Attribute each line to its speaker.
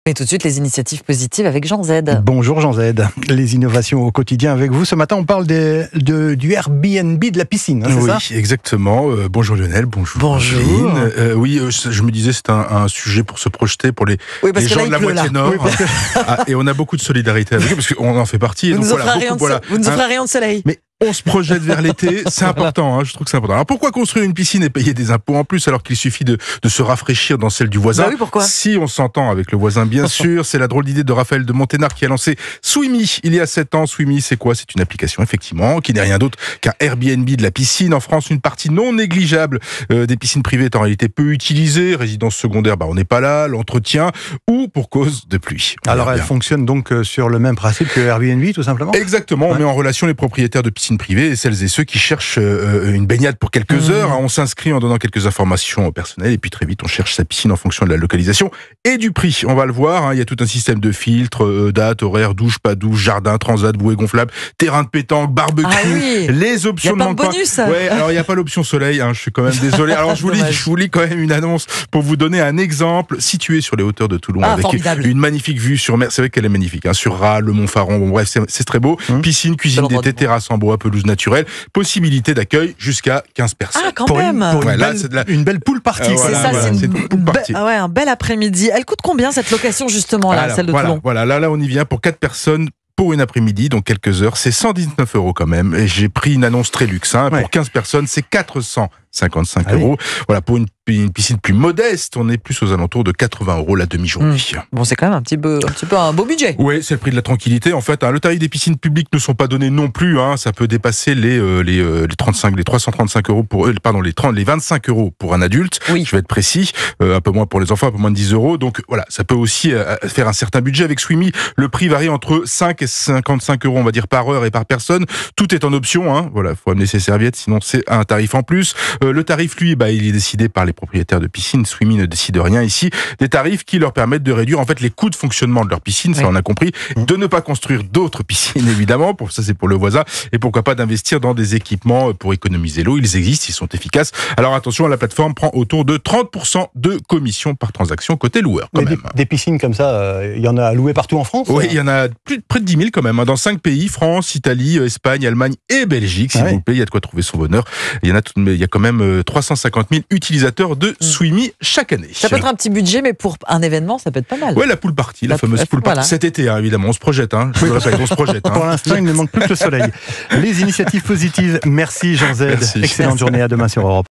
Speaker 1: Mais tout de suite, les initiatives positives avec Jean Z.
Speaker 2: Bonjour Jean Z. Les innovations au quotidien avec vous. Ce matin, on parle du Airbnb de la piscine, hein, c'est ça ?
Speaker 3: Oui, exactement. Bonjour Lionel, bonjour. Angéline. Oui, je me disais, c'est un sujet pour se projeter pour les gens de la moitié nord.
Speaker 2: Oui,
Speaker 3: et on a beaucoup de solidarité avec eux, parce qu'on en fait partie.
Speaker 1: Vous ne nous offrez rien de soleil.
Speaker 3: Mais on se projette vers l'été, c'est important, je trouve que c'est important. Alors pourquoi construire une piscine et payer des impôts en plus alors qu'il suffit de se rafraîchir dans celle du voisin ?
Speaker 1: Oui, pourquoi ?
Speaker 3: Si on s'entend avec le voisin, bien sûr, c'est la drôle d'idée de Raphaël de Monténard qui a lancé Swimmy il y a 7 ans. Swimmy, c'est quoi ? C'est une application, effectivement, qui n'est rien d'autre qu'un Airbnb de la piscine. En France, une partie non négligeable des piscines privées est en réalité peu utilisée. Résidence secondaire, on n'est pas là. L'entretien, ou pour cause de pluie.
Speaker 2: Alors elle fonctionne donc sur le même principe que Airbnb, tout simplement ?
Speaker 3: Exactement, on met en relation les propriétaires de piscines privées et celles et ceux qui cherchent une baignade pour quelques heures. On s'inscrit en donnant quelques informations personnelles et puis très vite on cherche sa piscine en fonction de la localisation et du prix. On va le voir, il y a tout un système de filtres, date, horaire, douche, pas douche, jardin, transat, bouée gonflable, terrain de pétanque, barbecue, les options
Speaker 1: de bonus.
Speaker 3: Ouais, alors il n'y a pas l'option soleil, je suis quand même désolé. Alors je vous lis quand même une annonce pour vous donner un exemple. Situé sur les hauteurs de Toulon avec une magnifique vue sur mer, c'est vrai qu'elle est magnifique, sur Ras, le Mont-Faron, bref, c'est très beau. Piscine, cuisine d'été, terrasse en bois, pelouse naturelle, possibilité d'accueil jusqu'à 15 personnes.
Speaker 1: Ah, quand même.
Speaker 2: Une belle pool party.
Speaker 1: C'est une pool party. Un bel après-midi. Elle coûte combien cette location justement, celle de Toulon ?
Speaker 3: Là on y vient pour 4 personnes. Pour une après-midi, donc quelques heures, c'est 119 € quand même. Et j'ai pris une annonce très luxe. Pour 15 personnes, c'est 455 €. Voilà, pour une piscine plus modeste, on est plus aux alentours de 80 € la demi-journée.
Speaker 1: Bon, c'est quand même un petit peu un beau budget.
Speaker 3: Oui, c'est le prix de la tranquillité. En fait, le tarif des piscines publiques ne sont pas donnés non plus. Ça peut dépasser les 335 € les 25 € pour un adulte.
Speaker 1: Oui.
Speaker 3: Je vais être précis. Un peu moins pour les enfants, un peu moins de 10 €. Donc voilà, ça peut aussi faire un certain budget. Avec Swimmy, le prix varie entre 5 et 55 € on va dire par heure et par personne. Tout est en option. Voilà, faut amener ses serviettes, sinon c'est un tarif en plus. Le tarif, lui, il est décidé par les propriétaires de piscine. Swimmy ne décide rien ici. Des tarifs qui leur permettent de réduire en fait les coûts de fonctionnement de leur piscine, ça on a compris, de ne pas construire d'autres piscines évidemment. Pour ça c'est pour le voisin et pourquoi pas d'investir dans des équipements pour économiser l'eau. Ils existent, ils sont efficaces. Alors attention, la plateforme prend autour de 30% de commission par transaction côté loueur. Quand même.
Speaker 2: Des piscines comme ça, il y en a à louer partout en France ?
Speaker 3: Oui, il y en a près de 10 000 quand même, dans 5 pays, France, Italie, Espagne, Allemagne et Belgique, s'il vous plaît. Il y a de quoi trouver son bonheur. Il y a quand même 350 000 utilisateurs de Swimmy chaque année.
Speaker 1: Ça peut être un petit budget, mais pour un événement, ça peut être pas mal.
Speaker 3: Oui, la pool party, la fameuse pool party. Cet été, évidemment, on se projette. Je le répète, on se projette.
Speaker 2: Pour l'instant, il ne manque plus que le soleil. Les initiatives positives, merci Jean Z.
Speaker 3: Merci.
Speaker 2: Excellente journée, à demain sur Europe.